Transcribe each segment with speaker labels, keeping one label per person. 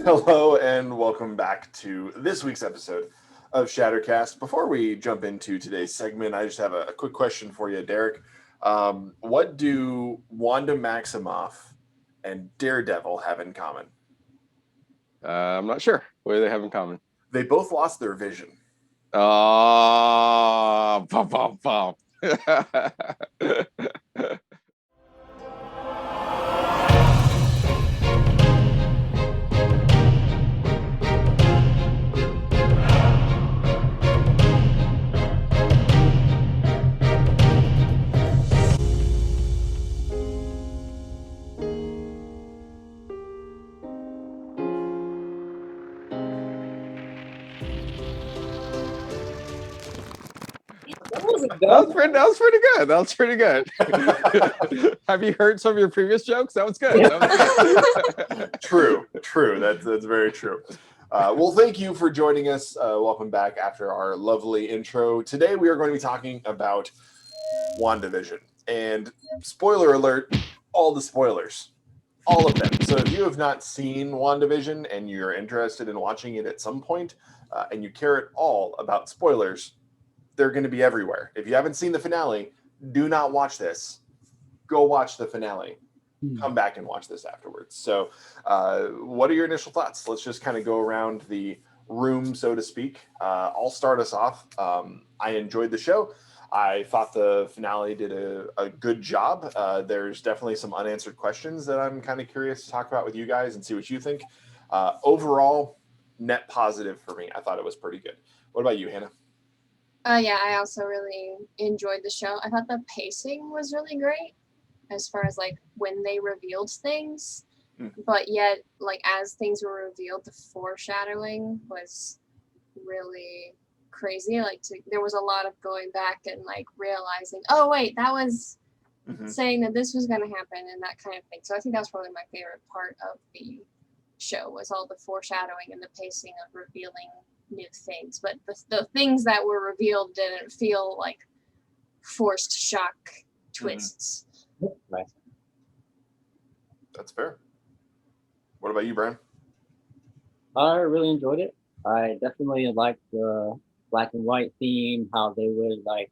Speaker 1: Hello and welcome back to this week's episode of ShatterCast. Before we jump into today's segment, I just have a quick question for you, Derek. What do Wanda Maximoff and Daredevil have in common?
Speaker 2: I'm not sure. What do they have in common?
Speaker 1: They both lost their vision.
Speaker 2: Pom, pom, pom. That was pretty good. That was pretty good. Have you heard some of your previous jokes? That was good.
Speaker 1: True. That's very true. Well, thank you for joining us. Welcome back after our lovely intro. Today we are going to be talking about WandaVision. And spoiler alert, all the spoilers. All of them. So if you have not seen WandaVision and you're interested in watching it at some point, and you care at all about spoilers, they're going to be everywhere. If you haven't seen the finale, do not watch this. Go watch the finale. Come back and watch this afterwards. So what are your initial thoughts? Let's just kind of go around the room, so to speak. I'll start us off. I enjoyed the show. I thought the finale did a good job. There's definitely some unanswered questions that I'm kind of curious to talk about with you guys and see what you think. Overall, net positive for me. I thought it was pretty good. What about you, Hannah?
Speaker 3: Yeah, I also really enjoyed the show. I thought the pacing was really great as far as like when they revealed things, but yet like as things were revealed, the foreshadowing was really crazy. Like there was a lot of going back and like realizing, oh wait, that was saying that this was going to happen and that kind of thing. So I think that was probably my favorite part of the show was all the foreshadowing and the pacing of revealing new things, but the things that were revealed didn't feel like forced shock twists.
Speaker 1: That's fair. What about you, Brian?
Speaker 4: I really enjoyed it. I definitely liked the black and white theme, how they would like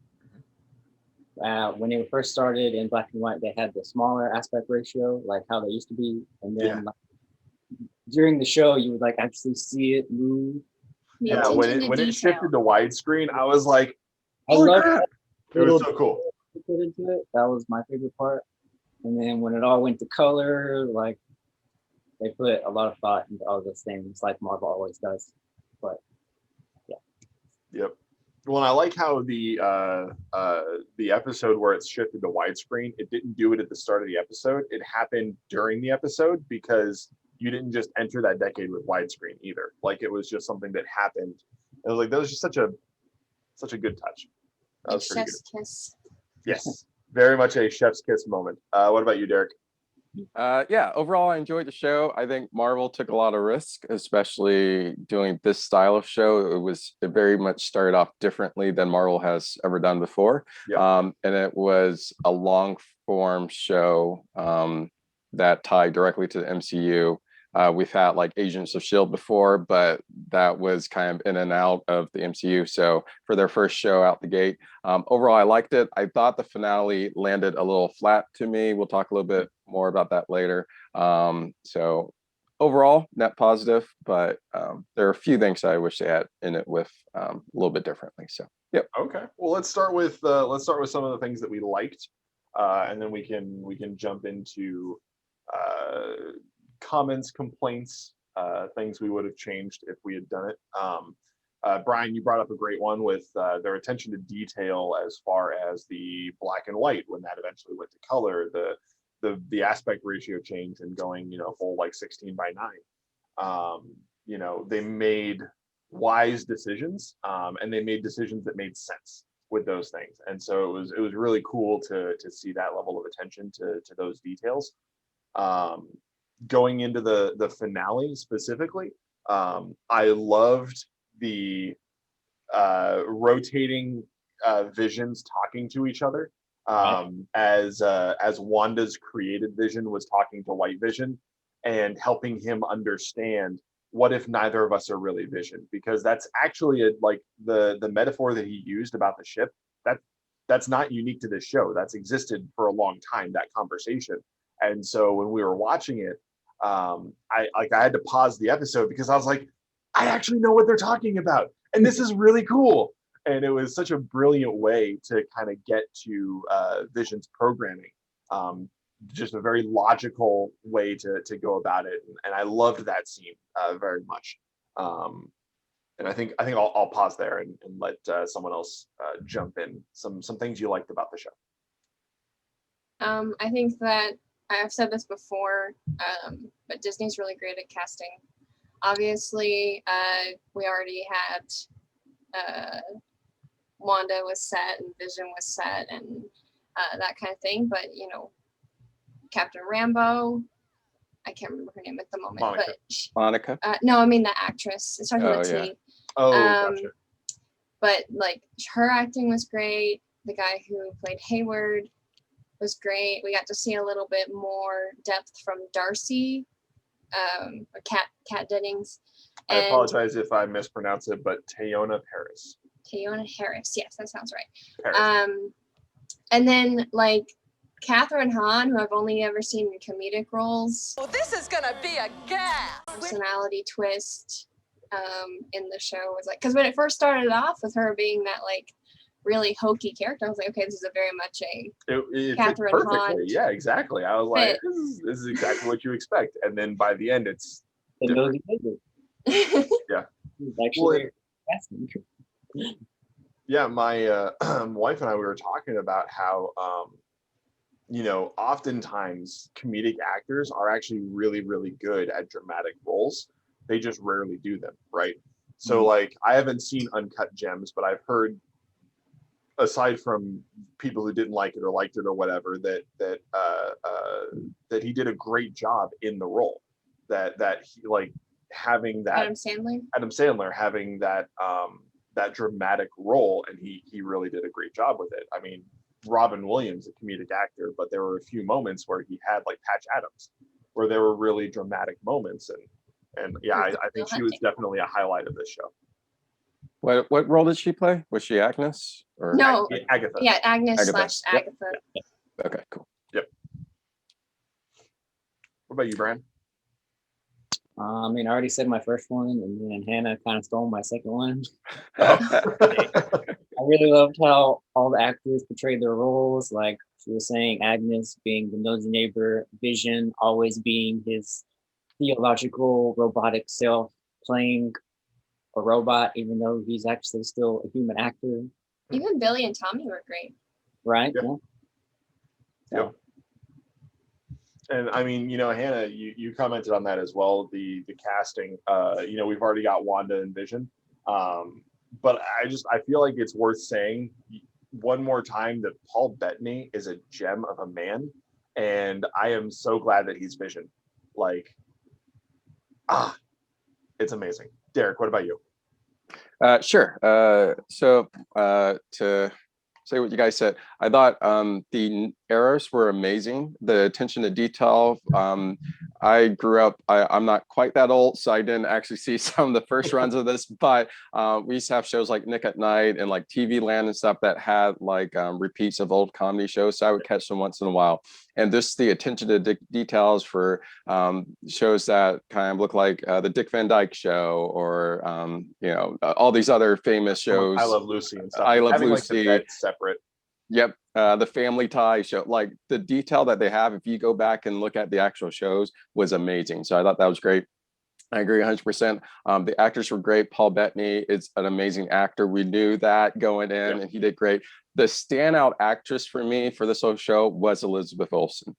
Speaker 4: when they were first started in black and white, they had the smaller aspect ratio, like how they used to be, and then like, during the show you would like actually see it move.
Speaker 1: Yeah, when it shifted to widescreen, I was like,
Speaker 4: I love that.
Speaker 1: It was so cool.
Speaker 4: Put into it. That was my favorite part. And then when it all went to color, like they put a lot of thought into all those things, like Marvel always does. But yeah.
Speaker 1: Yep. Well, I like how the episode where it's shifted to widescreen, it didn't do it at the start of the episode. It happened during the episode because you didn't just enter that decade with widescreen either. Like it was just something that happened. It was like that was just such a good touch. That was pretty
Speaker 3: chef's
Speaker 1: good.
Speaker 3: Kiss.
Speaker 1: Yes, very much a chef's kiss moment. What about you, Derek?
Speaker 2: Yeah, overall, I enjoyed the show. I think Marvel took a lot of risk, especially doing this style of show. It very much started off differently than Marvel has ever done before.
Speaker 1: Yep.
Speaker 2: And it was a long form show that tied directly to the MCU. We've had like Agents of S.H.I.E.L.D. before, but that was kind of in and out of the MCU. So for their first show out the gate, overall, I liked it. I thought the finale landed a little flat to me. We'll talk a little bit more about that later. So overall, net positive, but there are a few things I wish they had in it with a little bit differently. So, yep.
Speaker 1: Okay. Well, let's start with some of the things that we liked, and then we can jump into comments, complaints, things we would have changed if we had done it. Brian, you brought up a great one with their attention to detail as far as the black and white when that eventually went to color, the aspect ratio change and going full like 16:9. They made wise decisions, and they made decisions that made sense with those things, and so it was really cool to see that level of attention to those details. Going into the finale specifically, I loved the rotating visions talking to each other, as Wanda's created vision was talking to White Vision and helping him understand what if neither of us are really Vision? Because that's actually like the metaphor that he used about the ship. That's not unique to this show. That's existed for a long time, that conversation. And so when we were watching it, I had to pause the episode because I was like, I actually know what they're talking about, and this is really cool. And it was such a brilliant way to kind of get to Vision's programming. Just a very logical way to go about it, and I loved that scene very much. And I think I'll pause there and let someone else jump in. Some things you liked about the show.
Speaker 3: I think that I've said this before, but Disney's really great at casting. Obviously, we already had Wanda was set and Vision was set and that kind of thing. But Captain Rambeau, I can't remember her name at the moment.
Speaker 1: Monica.
Speaker 3: But
Speaker 2: Monica.
Speaker 3: No, I mean the actress. It starts with a T.
Speaker 1: Oh, gotcha.
Speaker 3: But like her acting was great. The guy who played Hayward was great. We got to see a little bit more depth from Darcy, or Kat Dennings.
Speaker 1: I apologize if I mispronounce it, but Teyonah Parris.
Speaker 3: Teyonah Harris, yes, that sounds right.
Speaker 1: Parris.
Speaker 3: And then like Catherine Hahn, who I've only ever seen in comedic roles.
Speaker 5: Well, this is gonna be a gas.
Speaker 3: Personality twist in the show was like, because when it first started off with her being that like really hokey character, I was like, okay, this is a very much
Speaker 1: it
Speaker 3: Catherine
Speaker 1: fit perfectly.
Speaker 3: Hahn.
Speaker 1: Yeah, exactly. I was like, this is exactly what you expect. And then by the end, it's different. Yeah.
Speaker 4: Actually,
Speaker 1: yeah, my wife and I, we were talking about how oftentimes comedic actors are actually really, really good at dramatic roles. They just rarely do them, right? So like, I haven't seen Uncut Gems, but I've heard, aside from people who didn't like it or liked it or whatever, that he did a great job in the role. That he, like, having that Adam Sandler having that that dramatic role, and he really did a great job with it. I mean, Robin Williams, a comedic actor, but there were a few moments where he had like Patch Adams, where there were really dramatic moments, and yeah, I think she was definitely a highlight of this show.
Speaker 2: What role did she play? Was she Agnes or
Speaker 3: No,
Speaker 1: Agatha?
Speaker 3: Yeah, Agnes
Speaker 2: Agatha.
Speaker 3: / Agatha.
Speaker 1: Yep.
Speaker 2: Okay, cool.
Speaker 1: Yep. What about you, Brian?
Speaker 4: I mean, I already said my first one, and then Hannah kind of stole my second one. I really loved how all the actors portrayed their roles. Like she was saying, Agnes being the nosy neighbor, Vision always being his theological robotic self, playing a robot, even though he's actually still a human actor.
Speaker 3: Even Billy and Tommy were great.
Speaker 4: Right?
Speaker 1: Yep.
Speaker 4: Yeah.
Speaker 1: Yep. And I mean, Hannah, you commented on that as well, the casting. We've already got Wanda and Vision. But I feel like it's worth saying one more time that Paul Bettany is a gem of a man. And I am so glad that he's Vision. Like, it's amazing. Derek, what about you?
Speaker 2: Sure. So to say what you guys said, I thought the errors were amazing. The attention to detail. I grew up, I'm not quite that old, so I didn't actually see some of the first runs of this, but we used to have shows like Nick at Night and like TV Land and stuff that had like repeats of old comedy shows. So I would catch them once in a while. And this, the attention to details for shows that kind of look like the Dick Van Dyke Show or, all these other famous shows.
Speaker 1: I Love Lucy and stuff.
Speaker 2: I Love
Speaker 1: Having,
Speaker 2: Lucy.
Speaker 1: like, the bed separate.
Speaker 2: Yep. The Family Tie show, like the detail that they have, if you go back and look at the actual shows, was amazing. So I thought that was great. I agree 100%. The actors were great. Paul Bettany is an amazing actor. We knew that going in, and he did great. The standout actress for me for this whole show was Elizabeth Olsen.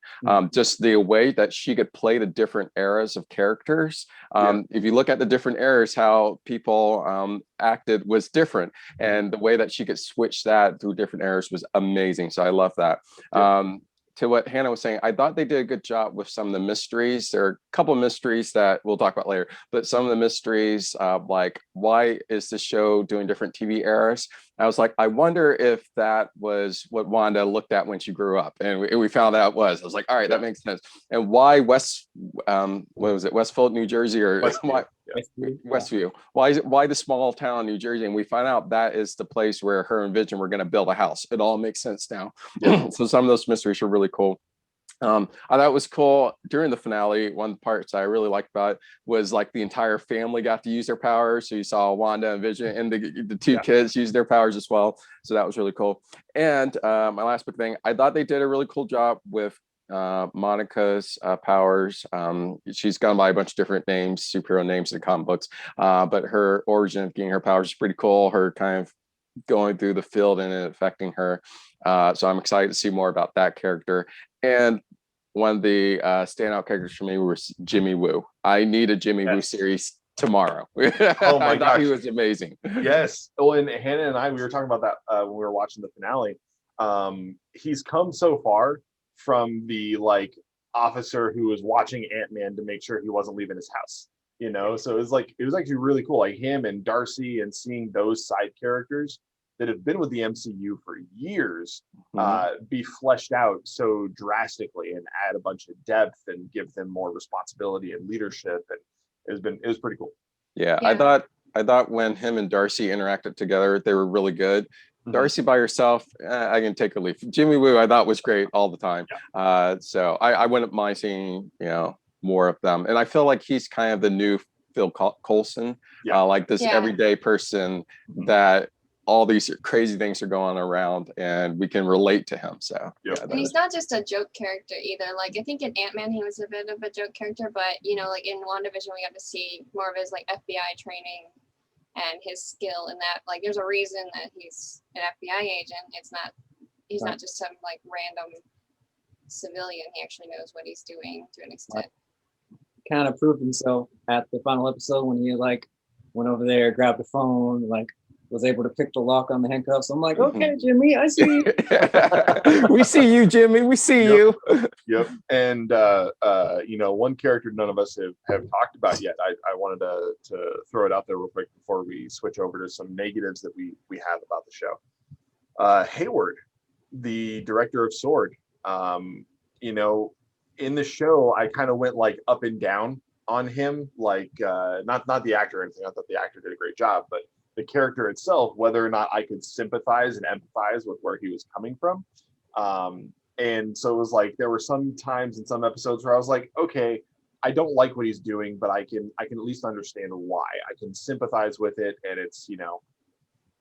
Speaker 2: Just the way that she could play the different eras of characters. If you look at the different eras, how people acted was different. And the way that she could switch that through different eras was amazing. So I love that. To what Hannah was saying, I thought they did a good job with some of the mysteries. There are a couple of mysteries that we'll talk about later, but some of the mysteries, like why is the show doing different TV eras? I was like, I wonder if that was what Wanda looked at when she grew up, and we found out it was. I was like, all right, that makes sense. And why what was it, Westfield, New Jersey, or why Westview? Why the small town New Jersey? And we find out that is the place where her and Vision were going to build a house. It all makes sense now. So some of those mysteries are really cool. I thought it was cool during the finale. One of the parts I really liked about it was like the entire family got to use their powers. So you saw Wanda and Vision and the two kids use their powers as well. So that was really cool. And my last big thing, I thought they did a really cool job with Monica's powers. She's gone by a bunch of different names, superhero names in the comic books, but her origin of getting her powers is pretty cool. Her kind of going through the field and it affecting her. So I'm excited to see more about that character. And one of the standout characters for me was Jimmy Woo. I need a Jimmy Woo series tomorrow.
Speaker 1: Oh my gosh,
Speaker 2: he was amazing.
Speaker 1: Yes. Well, and Hannah and I, we were talking about that when we were watching the finale. He's come so far from the like officer who was watching Ant-Man to make sure he wasn't leaving his house. You know, so it was actually really cool. Like him and Darcy, and seeing those side characters that have been with the MCU for years be fleshed out so drastically and add a bunch of depth and give them more responsibility and leadership, and it was pretty cool.
Speaker 2: Yeah. I thought when him and Darcy interacted together, they were really good. Darcy by herself, I can take a leaf. Jimmy Woo, I thought was great all the time. So I wouldn't mind seeing, more of them. And I feel like he's kind of the new Phil Coulson, like this everyday person that all these crazy things are going around and we can relate to him. So
Speaker 3: and he's not just a joke character either. Like I think in Ant-Man he was a bit of a joke character, but like in WandaVision we got to see more of his like FBI training and his skill in that. Like there's a reason that he's an FBI agent. He's not just some like random civilian. He actually knows what he's doing to an extent.
Speaker 4: Kind of proved himself at the final episode when he like went over there, grabbed the phone, like was able to pick the lock on the handcuffs. I'm like, okay, Jimmy, I see you.
Speaker 2: We see you, Jimmy. We see you.
Speaker 1: Yep. And one character none of us have talked about yet. I wanted to throw it out there real quick before we switch over to some negatives that we have about the show. Hayward, the director of Sword. In the show, I kind of went like up and down on him, like not the actor or anything. I thought the actor did a great job, but the character itself, whether or not I could sympathize and empathize with where he was coming from. And so it was like, there were some times in some episodes where I was like, okay, I don't like what he's doing, but I can at least understand why. I can sympathize with it, and it's,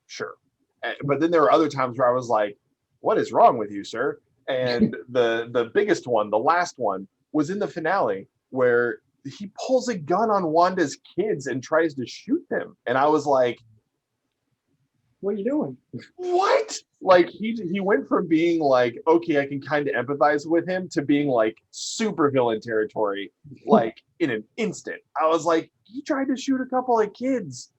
Speaker 1: sure. But then there were other times where I was like, what is wrong with you, sir? And the biggest one, the last one, was in the finale where he pulls a gun on Wanda's kids and tries to shoot them. And I was like,
Speaker 4: what are you doing?
Speaker 1: What? Like he went from being like, okay, I can kind of empathize with him, to being like super villain territory, like in an instant. I was like, he tried to shoot a couple of kids.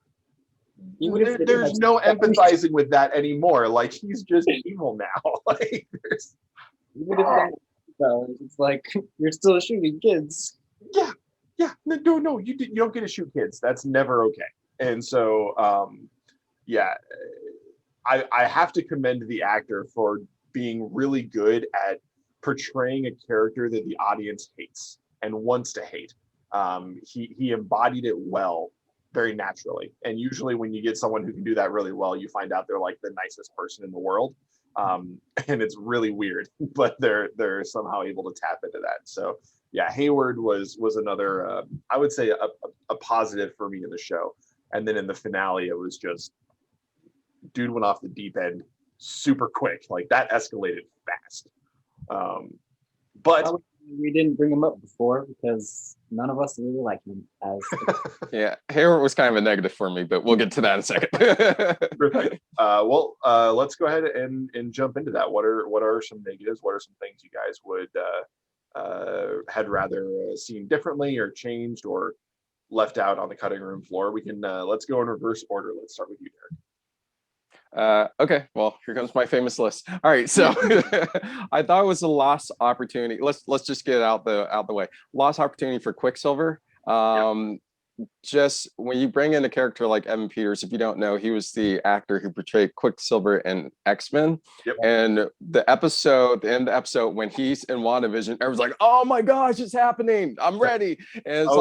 Speaker 1: There's no empathizing with that anymore. Like he's just evil now. Like
Speaker 4: it's like you're still shooting kids.
Speaker 1: Yeah. No. You don't get to shoot kids. That's never okay. And so, I have to commend the actor for being really good at portraying a character that the audience hates and wants to hate. He embodied it well, very naturally. And usually when you get someone who can do that really well, you find out they're like the nicest person in the world. And it's really weird, but they're somehow able to tap into that. So yeah, Hayward was another, I would say a positive for me in the show. And then in the finale, it was just, dude went off the deep end super quick. Like that escalated fast. But
Speaker 4: we didn't bring him up before because none of us really like him as
Speaker 2: yeah, Hayward was kind of a negative for me, but we'll get to that in a second.
Speaker 1: Perfect. Let's go ahead and jump into that. What are some negatives? What are some things you guys would had rather seen differently or changed or left out on the cutting room floor? We can let's go in reverse order. Let's start with you, Derek.
Speaker 2: Okay, well, here comes my famous list. All right, so I thought it was a lost opportunity. Let's just get it out the way. Lost opportunity for Quicksilver. just when you bring in a character like Evan Peters, if you don't know, he was the actor who portrayed Quicksilver in X-Men.
Speaker 1: Yep.
Speaker 2: And the end of the episode, when he's in WandaVision, everyone's like, "Oh my gosh, it's happening! I'm ready!" And it's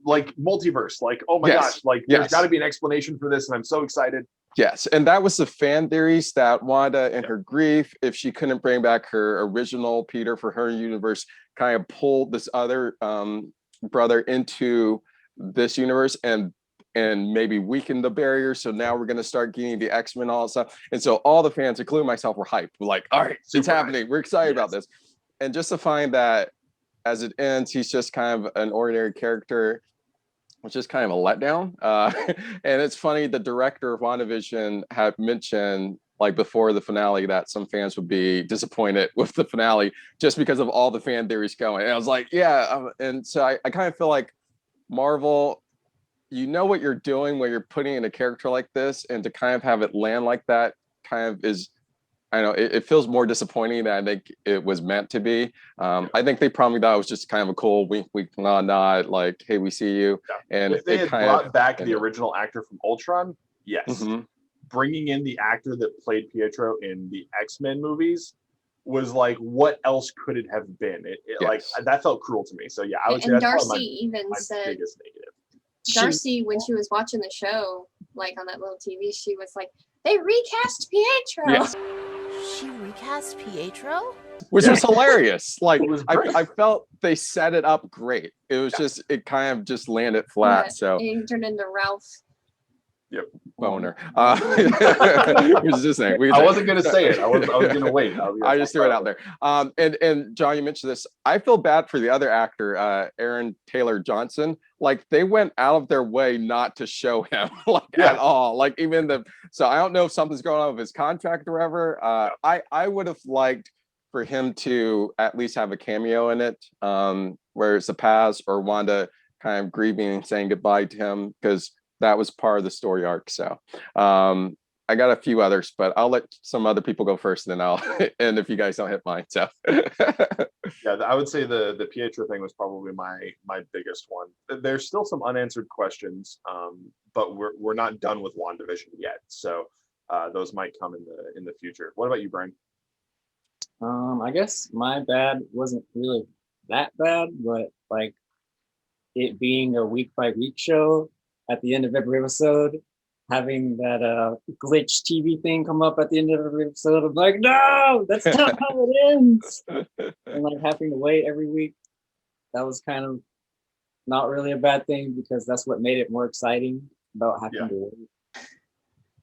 Speaker 1: like multiverse. Like, oh my gosh! Like, there's got to be an explanation for this, and I'm so excited.
Speaker 2: Yes, and that was the fan theories that Wanda, in her grief, if she couldn't bring back her original Peter for her universe, kind of pulled this other brother into this universe and maybe weaken the barrier. So now we're going to start getting the X-Men, all that stuff. And so all the fans, including myself, were hyped. We're like, all right, it's happening. We're excited about this. And just to find that as it ends, he's just kind of an ordinary character, which is kind of a letdown. And it's funny, the director of WandaVision had mentioned, like before the finale, that some fans would be disappointed with the finale just because of all the fan theories going. And I was like, yeah. And so I kind of feel like Marvel, you know what you're doing when you're putting in a character like this, and to kind of have it land like that kind of is, I know it feels more disappointing than I think it was meant to be. I think they probably thought it was just kind of a cool wink, wink, nod, like, hey, we see you.
Speaker 1: Yeah. And if they had brought back the original actor from Ultron, yes. Mm-hmm. Bringing in the actor that played Pietro in the X-Men movies was like, what else could it have been? Like, that felt cruel to me. So yeah, I would say that's
Speaker 3: Darcy
Speaker 1: probably
Speaker 3: even
Speaker 1: my
Speaker 3: said,
Speaker 1: biggest negative.
Speaker 3: Darcy, when she was watching the show, like on that little TV, she was like, they recast Pietro.
Speaker 2: Yes.
Speaker 5: She recast Pietro?
Speaker 2: Which was hilarious. Like, I felt they set it up great. It was just, it kind of just landed flat. So
Speaker 3: he turned into Ralph.
Speaker 1: Yep.
Speaker 2: Boner. Which is just saying.
Speaker 1: I wasn't going to say it. I was going to wait.
Speaker 2: I just threw it out there. And John, you mentioned this. I feel bad for the other actor, Aaron Taylor Johnson. Like, they went out of their way not to show him at all. Like, even so I don't know if something's going on with his contract or whatever. I would have liked for him to at least have a cameo in it, where it's the past or Wanda kind of grieving and saying goodbye to him, because that was part of the story arc. So I got a few others, but I'll let some other people go first, and then I'll and if you guys don't hit mine. So
Speaker 1: yeah, I would say the Pietro thing was probably my biggest one. There's still some unanswered questions, but we're not done with WandaVision yet. So those might come in the future. What about you, Brian?
Speaker 4: I guess my bad wasn't really that bad, but like it being a week by week show, at the end of every episode, having that glitch TV thing come up at the end of every episode, I'm like, no, that's not how it ends. And like having to wait every week, that was kind of not really a bad thing, because that's what made it more exciting about having to wait.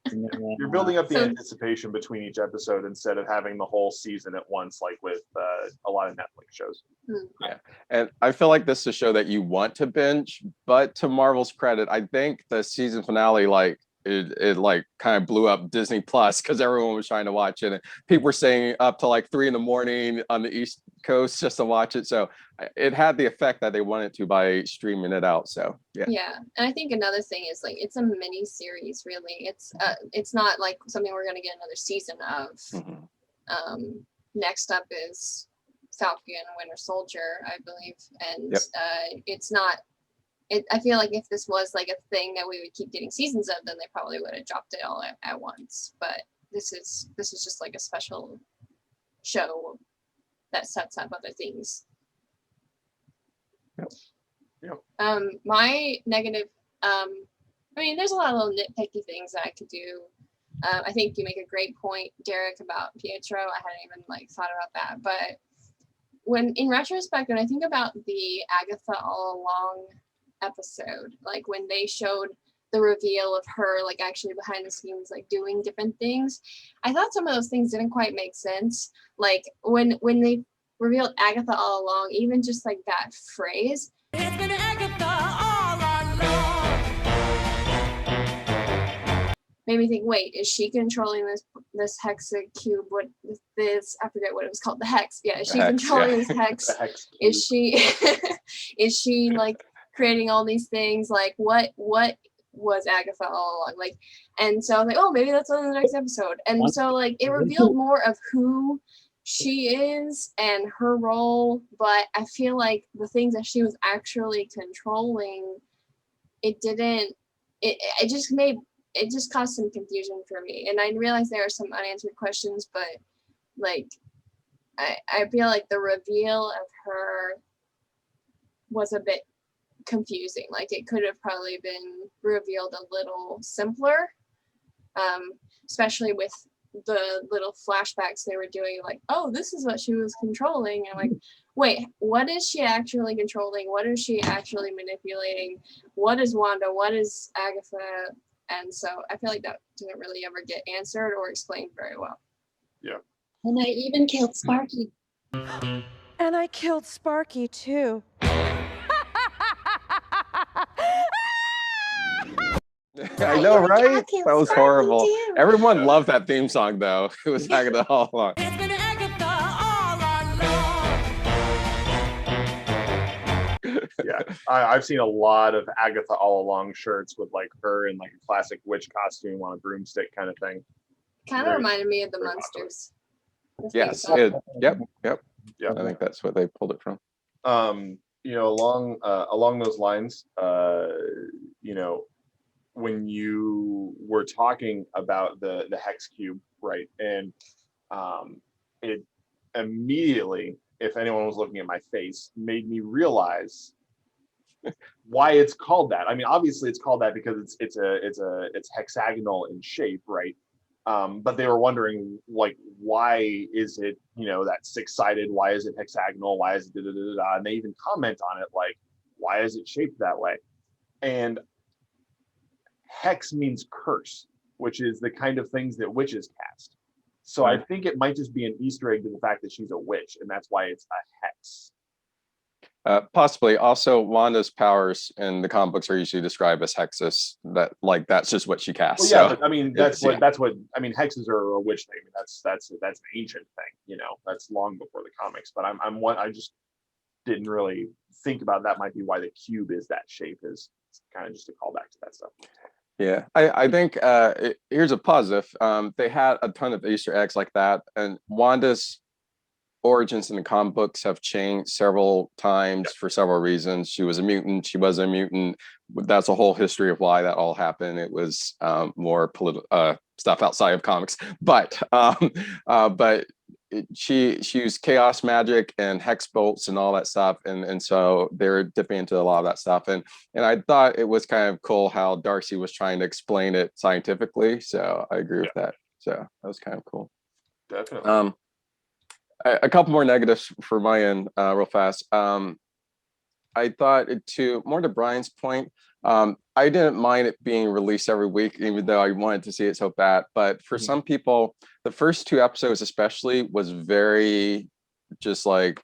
Speaker 4: And then,
Speaker 1: you're building up the anticipation between each episode instead of having the whole season at once, like with a lot of Netflix shows.
Speaker 2: Yeah, and I feel like this is a show that you want to binge, but to Marvel's credit, I think the season finale, like it like kind of blew up Disney Plus, because everyone was trying to watch it, and people were staying up to like 3 a.m. on the East Coast just to watch it. So it had the effect that they wanted to by streaming it out. So yeah,
Speaker 3: and I think another thing is, like, it's a mini series, really. It's not like something we're gonna get another season of. Mm-hmm. Next up is Falcon and Winter Soldier, I believe, and it's not. I feel like if this was like a thing that we would keep getting seasons of, then they probably would have dropped it all at once. But this is just like a special show that sets up other things. My negative, I mean, there's a lot of little nitpicky things that I could do. I think you make a great point, Derek, about Pietro. I hadn't even like thought about that, but when in retrospect, when I think about the Agatha All Along episode, like when they showed the reveal of her like actually behind the scenes like doing different things, I thought some of those things didn't quite make sense. Like when they revealed Agatha All Along, even just like that phrase, it's been Agatha all along, made me think, wait, is she controlling this hexacube? What this, I forget what it was called, the hex. Yeah, is she controlling this hex? Is she like creating all these things? Like what was Agatha all along? Like, and so I was like, oh, maybe that's on the next episode. And so like it revealed more of who she is and her role, but I feel like the things that she was actually controlling it didn't. It just caused some confusion for me, and I realized there are some unanswered questions, but like I feel like the reveal of her was a bit confusing. Like it could have probably been revealed a little simpler, especially with the little flashbacks they were doing. Like, oh, this is what she was controlling, and I'm like, wait, what is she actually controlling? What is she actually manipulating? What is Wanda? What is Agatha? And so I feel like that didn't really ever get answered or explained very well.
Speaker 1: Yeah.
Speaker 6: And I even killed Sparky.
Speaker 5: And I killed Sparky too.
Speaker 2: I know, right?
Speaker 6: killed
Speaker 2: That was
Speaker 6: Sparky
Speaker 2: horrible.
Speaker 6: too.
Speaker 2: Everyone loved that theme song, though. It was Agatha all along.
Speaker 5: It's been Agatha all along.
Speaker 1: Yeah, I've seen a lot of Agatha all along shirts with like her in like a classic witch costume on a broomstick kind of thing.
Speaker 3: Kind of
Speaker 1: Very-
Speaker 3: reminded me of the
Speaker 1: very
Speaker 3: Munsters. The theme
Speaker 2: Yes.
Speaker 3: song.
Speaker 2: Yep.
Speaker 1: Yeah.
Speaker 2: I think that's what they pulled it from.
Speaker 1: You know, along those lines, you know, when you were talking about the hex cube, right? And it immediately, if anyone was looking at my face, made me realize why it's called that. I mean, obviously it's called that because it's hexagonal in shape, right? But they were wondering, like, why is it, you know, that six-sided? Why is it hexagonal? Why is it da da da da? And they even comment on it, like, why is it shaped that way? And hex means curse, which is the kind of things that witches cast. So I think it might just be an Easter egg to the fact that she's a witch, and that's why it's a hex.
Speaker 2: Possibly. Also, Wanda's powers in the comic books are usually described as hexes. That's just what she casts.
Speaker 1: Well, yeah,
Speaker 2: so
Speaker 1: but I mean, that's what I mean. Hexes are a witch thing. I mean, that's an ancient thing. You know, that's long before the comics. But I just didn't really think about that. Might be why the cube is that shape, is kind of just a callback to that stuff.
Speaker 2: Yeah, I think here's a positive. They had a ton of Easter eggs like that, and Wanda's origins in the comic books have changed several times for several reasons. She was a mutant. She wasn't a mutant. That's a whole history of why that all happened. It was more political stuff outside of comics, but she used chaos magic and hex bolts and all that stuff, and so they're dipping into a lot of that stuff. And I thought it was kind of cool how Darcy was trying to explain it scientifically. So I agree with that. So that was kind of cool.
Speaker 1: Definitely.
Speaker 2: A couple more negatives for my end, real fast. I thought more to Brian's point, I didn't mind it being released every week, even though I wanted to see it so bad. But for some people, the first two episodes especially was very just like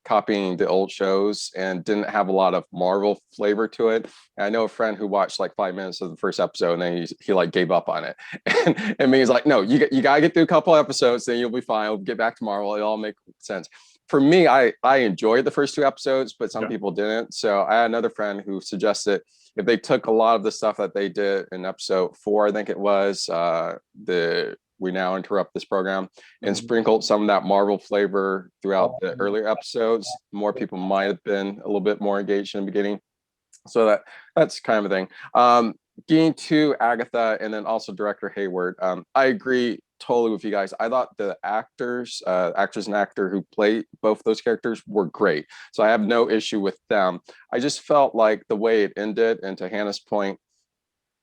Speaker 2: copying the old shows and didn't have a lot of Marvel flavor to it. And I know a friend who watched like 5 minutes of the first episode and then he like gave up on it. And me, he's like, no, you gotta get through a couple episodes, then you'll be fine. We'll get back to Marvel. It'll all make sense. For me, I enjoyed the first two episodes, but some people didn't. So I had another friend who suggested if they took a lot of the stuff that they did in episode 4, I think it was, We Now Interrupt This Program, and sprinkled some of that Marvel flavor throughout the earlier episodes, more people might have been a little bit more engaged in the beginning. So that's kind of a thing. Getting to Agatha and then also director Hayward, I agree totally with you guys. I thought the actors and actor who played both those characters were great. So I have no issue with them. I just felt like the way it ended, and to Hannah's point,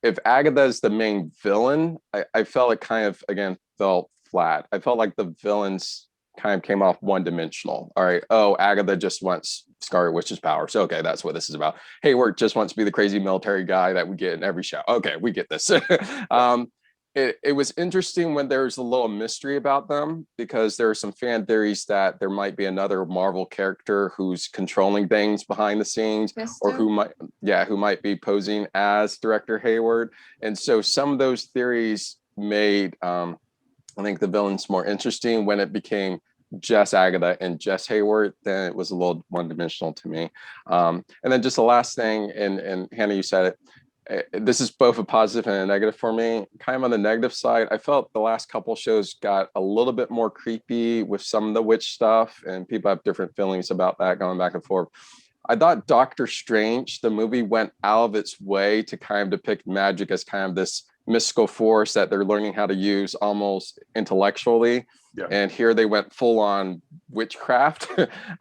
Speaker 2: if Agatha is the main villain, I felt it kind of, again, felt flat. I felt like the villains kind of came off one-dimensional. All right, oh, Agatha just wants Scarlet Witch's powers. Okay, that's what this is about. Hayward just wants to be the crazy military guy that we get in every show. Okay, we get this. It was interesting when there was a little mystery about them, because there are some fan theories that there might be another Marvel character who's controlling things behind the scenes, or who might be posing as director Hayward. And so some of those theories made I think the villains more interesting. When it became just Agatha and just Hayward, then it was a little one-dimensional to me. And then just the last thing, and Hannah, you said it, this is both a positive and a negative for me. Kind of on the negative side, I felt the last couple shows got a little bit more creepy with some of the witch stuff, and people have different feelings about that going back and forth. I thought Doctor Strange, the movie, went out of its way to kind of depict magic as kind of this mystical force that they're learning how to use almost intellectually.
Speaker 1: Yeah.
Speaker 2: And here they went full on witchcraft.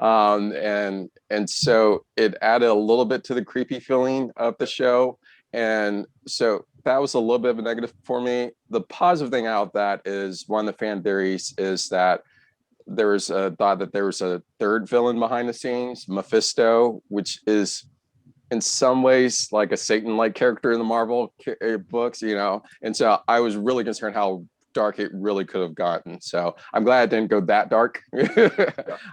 Speaker 2: And so it added a little bit to the creepy feeling of the show. And so that was a little bit of a negative for me. The positive thing out of that is one of the fan theories is that there was a thought that there was a third villain behind the scenes, Mephisto, which is in some ways like a Satan-like character in the Marvel books, you know. And so I was really concerned how dark it really could have gotten. So I'm glad it didn't go that dark.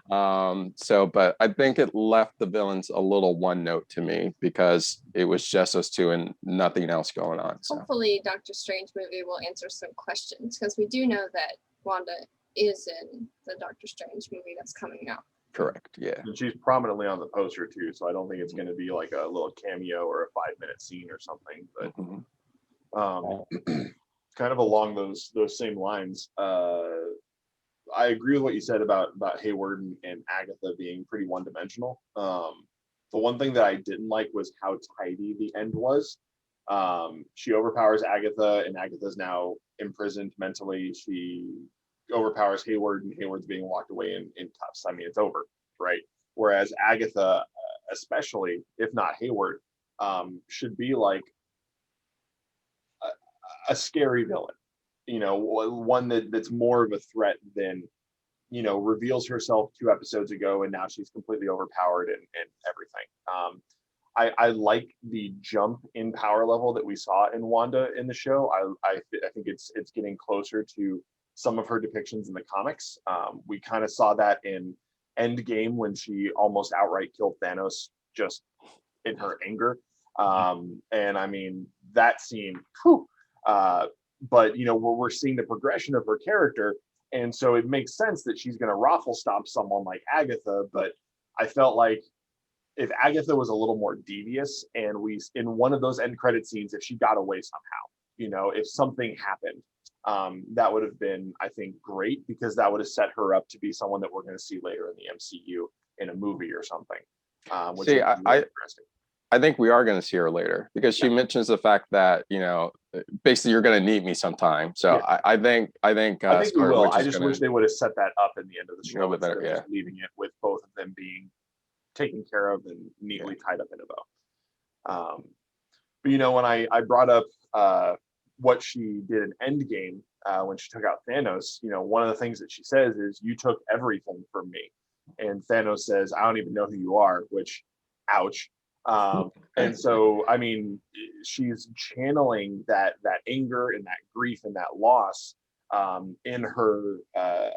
Speaker 2: But I think it left the villains a little one note to me because it was just us two and nothing else going on. So.
Speaker 3: Hopefully Doctor Strange movie will answer some questions because we do know that Wanda is in the Doctor Strange movie that's coming out.
Speaker 2: Correct. Yeah.
Speaker 1: And she's prominently on the poster too, so I don't think it's going to be like a little cameo or a 5-minute scene or something. But kind of along those same lines, I agree with what you said about Hayward and Agatha being pretty one-dimensional. The one thing that I didn't like was how tidy the end was. She overpowers Agatha, and Agatha's now imprisoned mentally. She overpowers Hayward, and Hayward's being locked away in cuffs. I mean, it's over, right? Whereas Agatha, especially, if not Hayward, should be like a scary villain, you know, one that's more of a threat than, you know, reveals herself 2 episodes ago and now she's completely overpowered and everything. I like the jump in power level that we saw in Wanda in the show. I think it's getting closer to some of her depictions in the comics. We kind of saw that in Endgame when she almost outright killed Thanos just in her anger. And I mean, that scene, whew, but you know, we're seeing the progression of her character, and so it makes sense that she's going to raffle stop someone like Agatha. But I felt like if Agatha was a little more devious, and we in one of those end credit scenes, if she got away somehow, you know, if something happened, that would have been, I think, great, because that would have set her up to be someone that we're going to see later in the MCU in a movie or something. Which is really interesting.
Speaker 2: I think we are going to see her later because she mentions the fact that, you know, basically you're going to need me sometime. So yeah. I think
Speaker 1: we will. I just wish they would have set that up in the end of the show instead of just leaving it with both of them being taken care of and neatly tied up in a bow. But you know, when I brought up what she did in Endgame when she took out Thanos, you know, one of the things that she says is, "You took everything from me," and Thanos says, "I don't even know who you are," which, ouch. And so, I mean, she's channeling that anger and that grief and that loss in her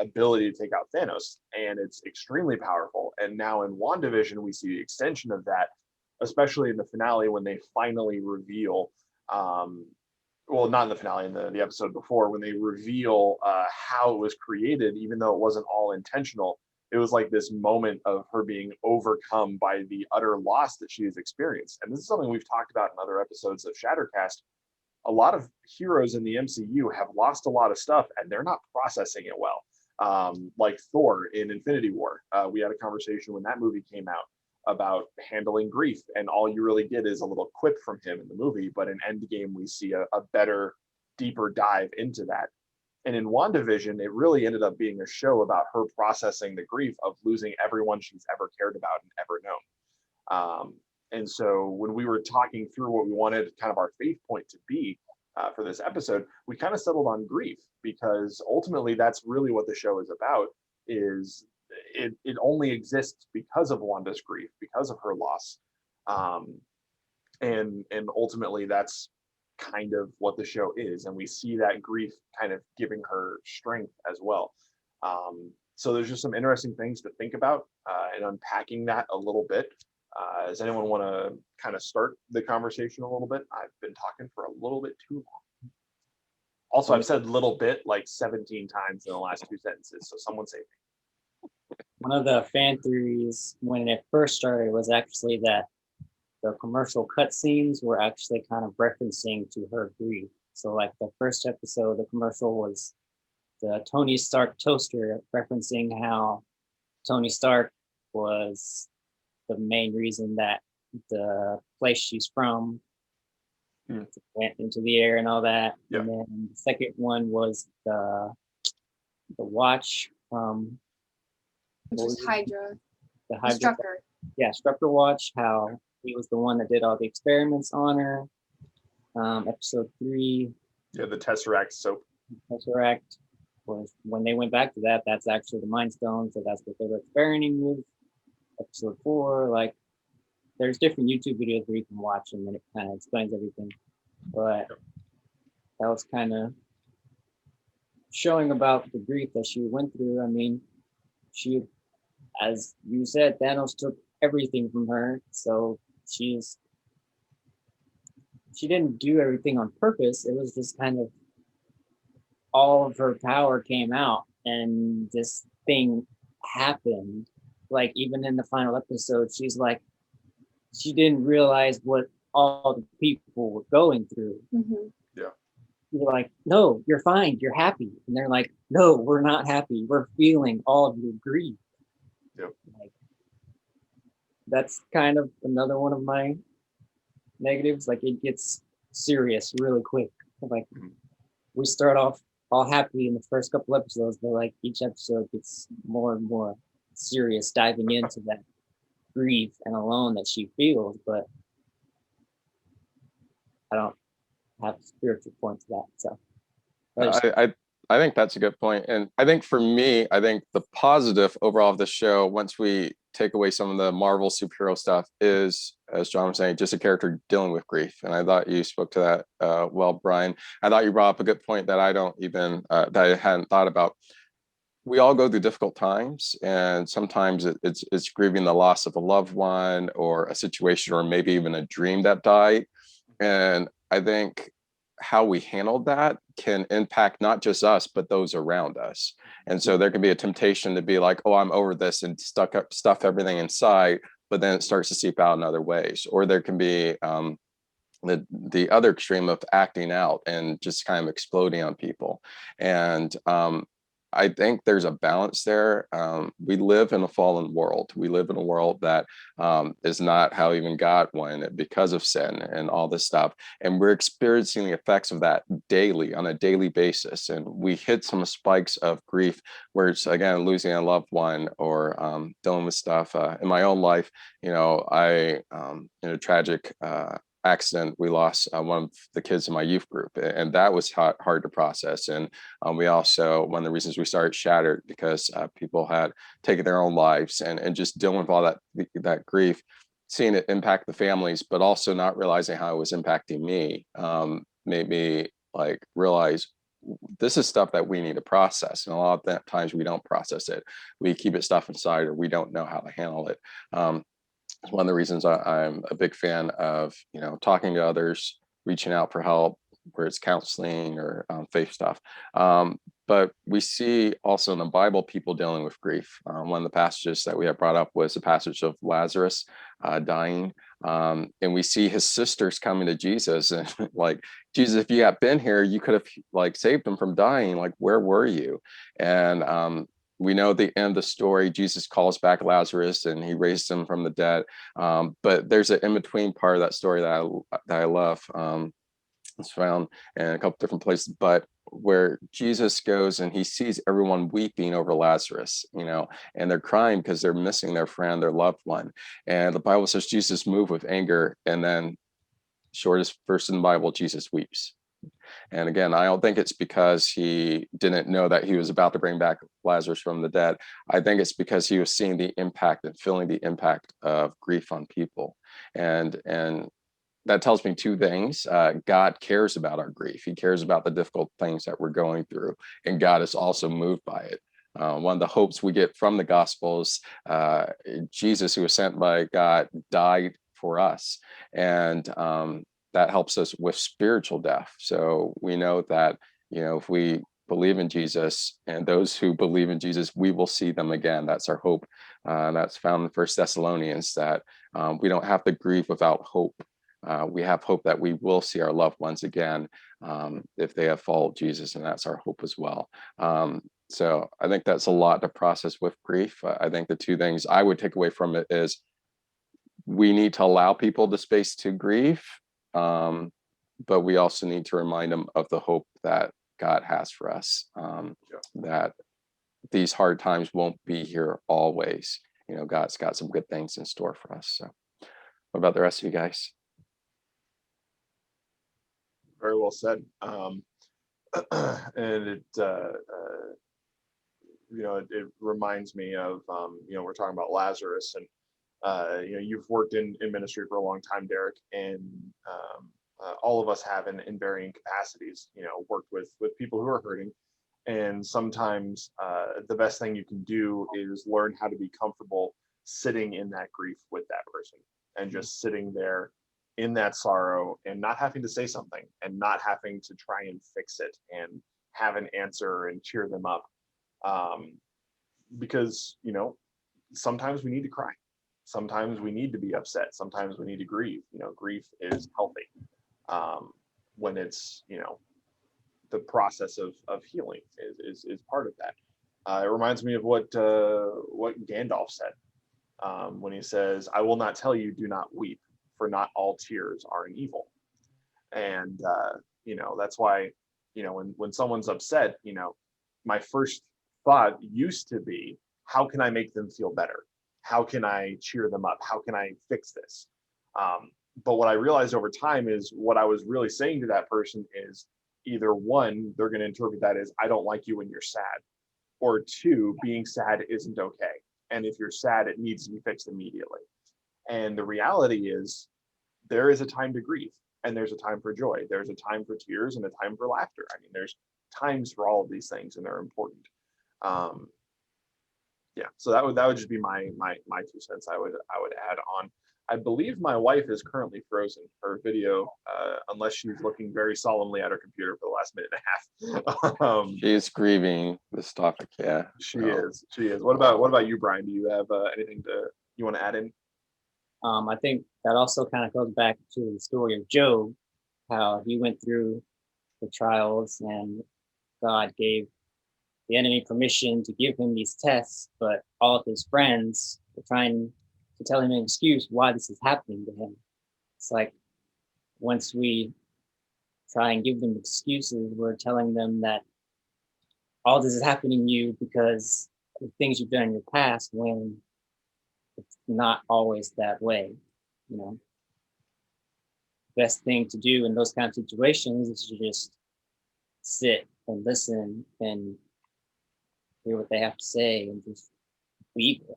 Speaker 1: ability to take out Thanos, and it's extremely powerful. And now in WandaVision, we see the extension of that, especially in the finale when they finally reveal, well, not in the finale, in the episode before, when they reveal how it was created, even though it wasn't all intentional. It was like this moment of her being overcome by the utter loss that she has experienced. And this is something we've talked about in other episodes of ShatterCast. A lot of heroes in the MCU have lost a lot of stuff and they're not processing it well. Like Thor in Infinity War. We had a conversation when that movie came out about handling grief, and all you really get is a little quip from him in the movie. But in Endgame, we see a better, deeper dive into that. And in WandaVision, it really ended up being a show about her processing the grief of losing everyone she's ever cared about and ever known. And so when we were talking through what we wanted kind of our faith point to be for this episode, we kind of settled on grief, because ultimately that's really what the show is about. Is it only exists because of Wanda's grief, because of her loss. And ultimately that's kind of what the show is, and we see that grief kind of giving her strength as well. So there's just some interesting things to think about and unpacking that a little bit. Does anyone want to kind of start the conversation a little bit? I've been talking for a little bit too long. Also, I've said little bit like 17 times in the last 2 sentences, so someone save me.
Speaker 4: One of the fan theories when it first started was actually that the commercial cutscenes were actually kind of referencing to her grief. So like the first episode, the commercial was the Tony Stark toaster, referencing how Tony Stark was the main reason that the place she's from went into the air and all that.
Speaker 1: Yeah.
Speaker 4: And then the second one was the watch from
Speaker 3: Which
Speaker 4: what
Speaker 3: was
Speaker 4: was it?
Speaker 3: Hydra,
Speaker 4: the
Speaker 3: the
Speaker 4: Hydra.
Speaker 3: Strucker.
Speaker 4: Yeah, Strucker watch. How he was the one that did all the experiments on her. Episode 3,
Speaker 1: Yeah, the Tesseract soap.
Speaker 4: Tesseract, was when they went back to that. That's actually the Mind Stone, so that's what they were experimenting with. Episode 4, like there's different YouTube videos where you can watch and then it kind of explains everything. But that was kind of showing about the grief that she went through. I mean, she, as you said, Thanos took everything from her, so she didn't do everything on purpose. It was just kind of all of her power came out and this thing happened. Like even in the final episode, she's like, she didn't realize what all the people were going through.
Speaker 3: Mm-hmm.
Speaker 4: You're like, no, you're fine, you're happy. And they're like, no, we're not happy. We're feeling all of your grief.
Speaker 1: Yep.
Speaker 4: Like, that's kind of another one of my negatives. Like it gets serious really quick. Like we start off all happy in the first couple episodes, but like each episode gets more and more serious, diving into that grief and alone that she feels. But I don't have a spiritual point to that. So
Speaker 2: I think that's a good point. And I think for me, I think the positive overall of the show, once we take away some of the Marvel superhero stuff, is, as John was saying, just a character dealing with grief. And I thought you spoke to that well, Brian. I thought you brought up a good point that I don't even, that I hadn't thought about. We all go through difficult times, and sometimes it's grieving the loss of a loved one or a situation or maybe even a dream that died. And I think how we handled that can impact not just us, but those around us. And so there can be a temptation to be like, oh, I'm over this, and stuff everything inside, but then it starts to seep out in other ways. Or there can be the other extreme of acting out and just kind of exploding on people. And I think there's a balance there. We live in a fallen world. We live in a world that is not how even God wanted it because of sin and all this stuff. And we're experiencing the effects of that daily, on a daily basis. And we hit some spikes of grief where it's, again, losing a loved one or dealing with stuff. In my own life, I, in a tragic accident, we lost one of the kids in my youth group, and that was hard to process. And we also, one of the reasons we started Shattered, because people had taken their own lives, and just dealing with all that grief, seeing it impact the families, but also not realizing how it was impacting me, made me like realize this is stuff that we need to process. And a lot of times we don't process it. We keep it stuff inside, or we don't know how to handle it. It's one of the reasons I'm a big fan of, talking to others, reaching out for help, where it's counseling or faith stuff. But we see also in the Bible people dealing with grief. One of the passages that we have brought up was the passage of Lazarus dying. And we see his sisters coming to Jesus and like, Jesus, if you had been here, you could have like saved him from dying. Like, where were you? And we know the end of the story. Jesus calls back Lazarus and he raised him from the dead. But there's an in-between part of that story that I love. It's found in a couple different places, but where Jesus goes and he sees everyone weeping over Lazarus, and they're crying because they're missing their friend, their loved one. And the Bible says Jesus moved with anger, and then shortest verse in the Bible, Jesus weeps. And again, I don't think it's because he didn't know that he was about to bring back Lazarus from the dead. I think it's because he was seeing the impact and feeling the impact of grief on people. And that tells me two things. God cares about our grief. He cares about the difficult things that we're going through. And God is also moved by it. One of the hopes we get from the Gospels, Jesus, who was sent by God, died for us. And that helps us with spiritual death. So we know that, if we believe in Jesus, and those who believe in Jesus, we will see them again. That's our hope. That's found in First Thessalonians, that we don't have to grieve without hope. We have hope that we will see our loved ones again if they have followed Jesus, and that's our hope as well. So I think that's a lot to process with grief. I think the two things I would take away from it is we need to allow people the space to grieve, but we also need to remind them of the hope that God has for us, that these hard times won't be here always. You know, God's got some good things in store for us. So what about the rest of you guys?
Speaker 1: Very well said. And it it reminds me of we're talking about Lazarus, and you've worked in ministry for a long time, Derek, and all of us have in varying capacities, worked with people who are hurting. And sometimes the best thing you can do is learn how to be comfortable sitting in that grief with that person, and just sitting there in that sorrow and not having to say something, and not having to try and fix it and have an answer and cheer them up. Because, sometimes we need to cry. Sometimes we need to be upset. Sometimes we need to grieve. Grief is healthy when it's, the process of healing is part of that. It reminds me of what Gandalf said when he says, "I will not tell you, do not weep, for not all tears are an evil." And that's why, when someone's upset, my first thought used to be, how can I make them feel better? How can I cheer them up? How can I fix this? But what I realized over time is what I was really saying to that person is, either one, they're going to interpret that as, I don't like you when you're sad, or two, being sad isn't okay. And if you're sad, it needs to be fixed immediately. And the reality is, there is a time to grieve, and there's a time for joy. There's a time for tears and a time for laughter. I mean, there's times for all of these things, and they're important. So that would just be my 2 cents I would add on. I believe my wife is currently frozen. Her video, unless she's looking very solemnly at her computer for the last minute and a half.
Speaker 2: She is grieving this topic. Yeah,
Speaker 1: she is. What about you, Brian? Do you have anything you want to add in?
Speaker 4: I think that also kind of goes back to the story of Job, how he went through the trials and God gave the enemy permission to give him these tests, but all of his friends were trying to tell him an excuse why this is happening to him. It's like, once we try and give them excuses, we're telling them that all this is happening to you because of things you've done in your past, when it's not always that way. Best thing to do in those kind of situations is to just sit and listen and hear what they have to say, and just be there.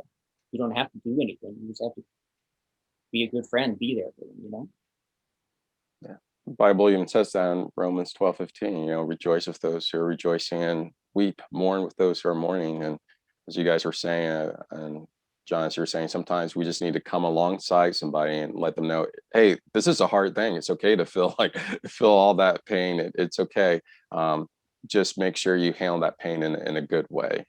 Speaker 4: You don't have to do anything. You just have to be a good friend, be there for them,
Speaker 2: Yeah. The Bible even says that in Romans 12:15, rejoice with those who are rejoicing, and weep, mourn with those who are mourning. And as you guys were saying, and John, as you were saying, sometimes we just need to come alongside somebody and let them know, hey, this is a hard thing. It's okay to feel all that pain. It's okay. Just make sure you handle that pain in a good way,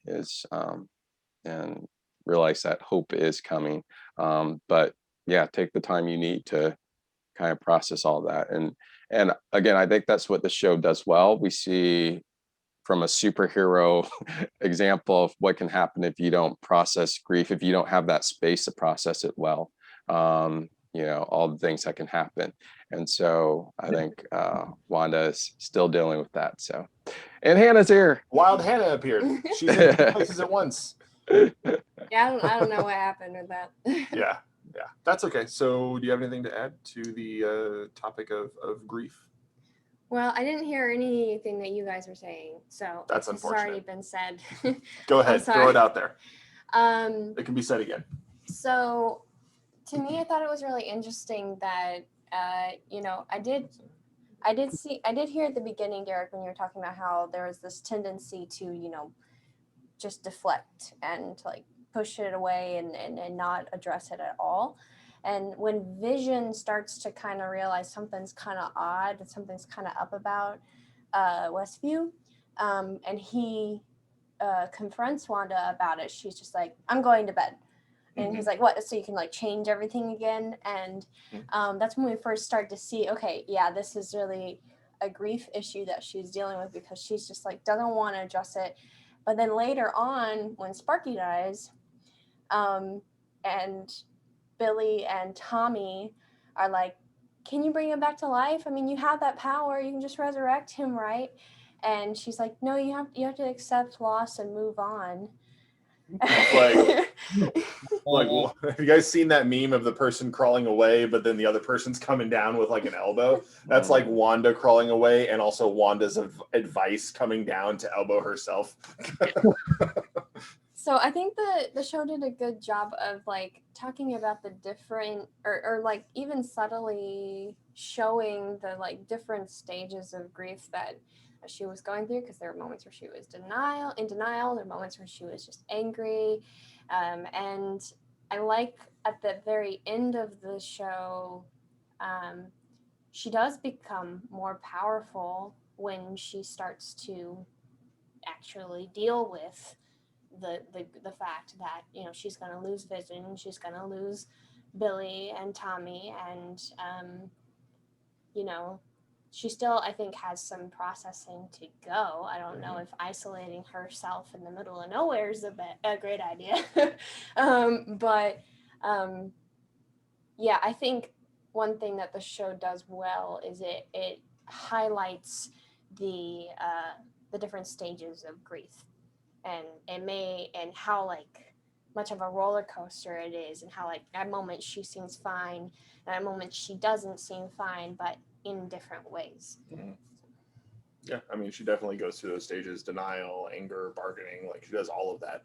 Speaker 2: and realize that hope is coming. But yeah, take the time you need to kind of process all that. And again, I think that's what the show does well. We see from a superhero example of what can happen if you don't process grief, if you don't have that space to process it well. All the things that can happen. And so I think Wanda is still dealing with that. So, and Hannah's here.
Speaker 1: Wild Hannah appeared. She's in 2 places at once.
Speaker 3: Yeah, I don't know what happened with that.
Speaker 1: Yeah, that's okay. So do you have anything to add to the topic of grief?
Speaker 3: Well, I didn't hear anything that you guys were saying, so
Speaker 1: that's
Speaker 3: it's
Speaker 1: unfortunate.
Speaker 3: already been said.
Speaker 1: Go ahead, throw it out there. It can be said again.
Speaker 3: So, to me, I thought it was really interesting that I did hear at the beginning, Derek, when you were talking about how there was this tendency to just deflect and to push it away and not address it at all. And when Vision starts to kind of realize something's kind of odd and something's kind of up about Westview, and he confronts Wanda about it, she's just like, I'm going to bed. And he's like, what? So you can change everything again? And that's when we first start to see, okay, yeah, this is really a grief issue that she's dealing with, because she's just doesn't want to address it. But then later on, when Sparky dies, and
Speaker 7: Billy and Tommy are like, can you bring him back to life? I mean, you have that power. You can just resurrect him, right? And she's like, no, you have to accept loss and move on.
Speaker 1: Like, have you guys seen that meme of the person crawling away, but then the other person's coming down with like an elbow? That's like Wanda crawling away, and also Wanda's advice coming down to elbow herself.
Speaker 3: So I think the show did a good job of like talking about the different or like even subtly showing the like different stages of grief that she was going through, because there were moments where she was in denial, there were moments where she was just angry, and I like at the very end of the show, she does become more powerful when she starts to actually deal with the fact that, you know, she's going to lose Vision, she's going to lose Billy and Tommy, and you know, she still, I think, has some processing to go. I don't know if isolating herself in the middle of nowhere is a great idea. Yeah, I think one thing that the show does well is it highlights the different stages of grief, and how like much of a roller coaster it is, and how like at moments she seems fine and at moments she doesn't seem fine, but in different ways.
Speaker 1: Yeah, I mean, she definitely goes through those stages: denial, anger, bargaining. Like, she does all of that.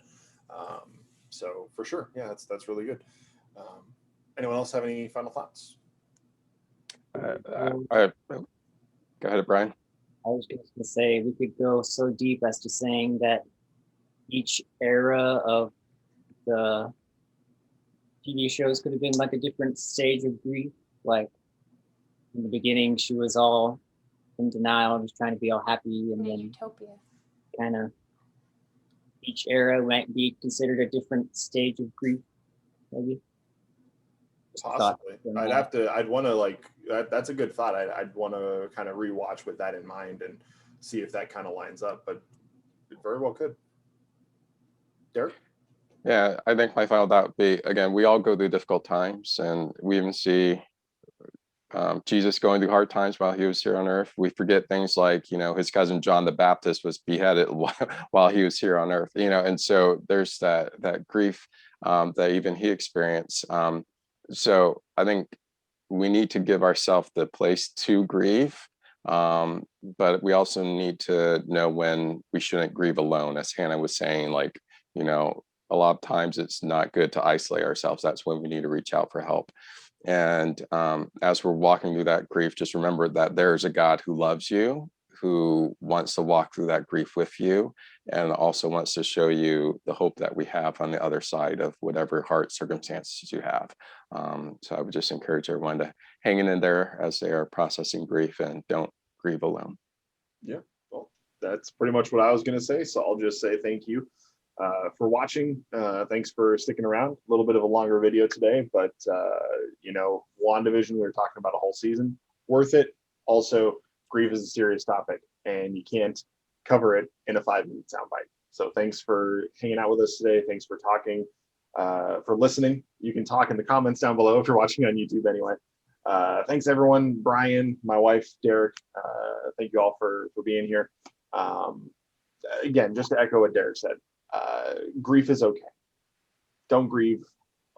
Speaker 1: So for sure, yeah, that's really good. Anyone else have any final thoughts?
Speaker 2: Go ahead, Brian.
Speaker 4: I was just going to say, we could go so deep as to saying that each era of the TV shows could have been like a different stage of grief. Like in the beginning, she was all in denial, just trying to be all happy, and then
Speaker 3: Utopia.
Speaker 4: kind of each era might be considered a different stage of grief, maybe.
Speaker 1: Possibly. I'd want to like that's a good thought. I'd want to kind of rewatch with that in mind and see if that kind of lines up, but it very well could. Derek?
Speaker 2: Yeah, I think my final thought would be, again, we all go through difficult times, and we even see Jesus going through hard times while he was here on earth. We forget things like, you know, his cousin John the Baptist was beheaded while he was here on earth, you know, and so there's that grief that even he experienced. So I think we need to give ourselves the place to grieve, but we also need to know when we shouldn't grieve alone. As Hannah was saying, like, you know, a lot of times it's not good to isolate ourselves. That's when we need to reach out for help. And as we're walking through that grief, just remember that there's a God who loves you, who wants to walk through that grief with you, and also wants to show you the hope that we have on the other side of whatever hard circumstances you have. So I would just encourage everyone to hang in there as they are processing grief, and don't grieve alone.
Speaker 1: Yeah, well, that's pretty much what I was going to say. So I'll just say thank you for watching. Thanks for sticking around. A little bit of a longer video today, but you know, WandaVision, we were talking about a whole season. Worth it. Also, grief is a serious topic, and you can't cover it in a 5-minute soundbite. So thanks for hanging out with us today. Thanks for talking, for listening. You can talk in the comments down below if you're watching on YouTube anyway. Thanks everyone. Brian, my wife, Derek, thank you all for being here. Again, just to echo what Derek said, grief is okay. Don't grieve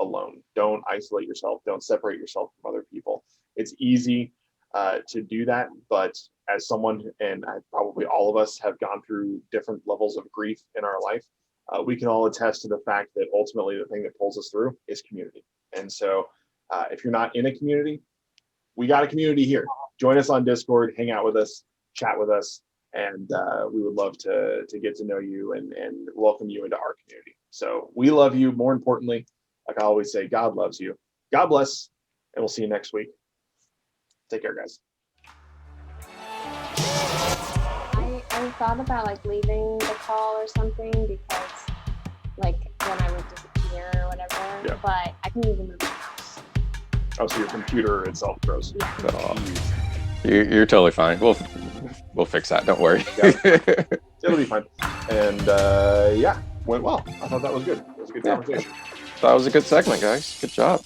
Speaker 1: alone. Don't isolate yourself. Don't separate yourself from other people. It's easy to do that, but as someone, and probably all of us have gone through different levels of grief in our life, we can all attest to the fact that ultimately the thing that pulls us through is community. And so if you're not in a community, we got a community here. Join us on Discord, hang out with us, chat with us, and we would love to get to know you and welcome you into our community. So we love you. More importantly, like I always say, God loves you. God bless, and we'll see you next week. Take care, guys.
Speaker 3: I thought about like leaving the call or something, because like when I would disappear or whatever,
Speaker 1: Yeah.
Speaker 3: but I can even move the house.
Speaker 1: Oh, so your computer itself froze.
Speaker 3: Yeah.
Speaker 2: You're totally fine. We'll fix that. Don't worry.
Speaker 1: Yeah. It'll be fine. And yeah, went well. I thought that was good. It was a good conversation.
Speaker 2: That was a good segment, guys. Good job.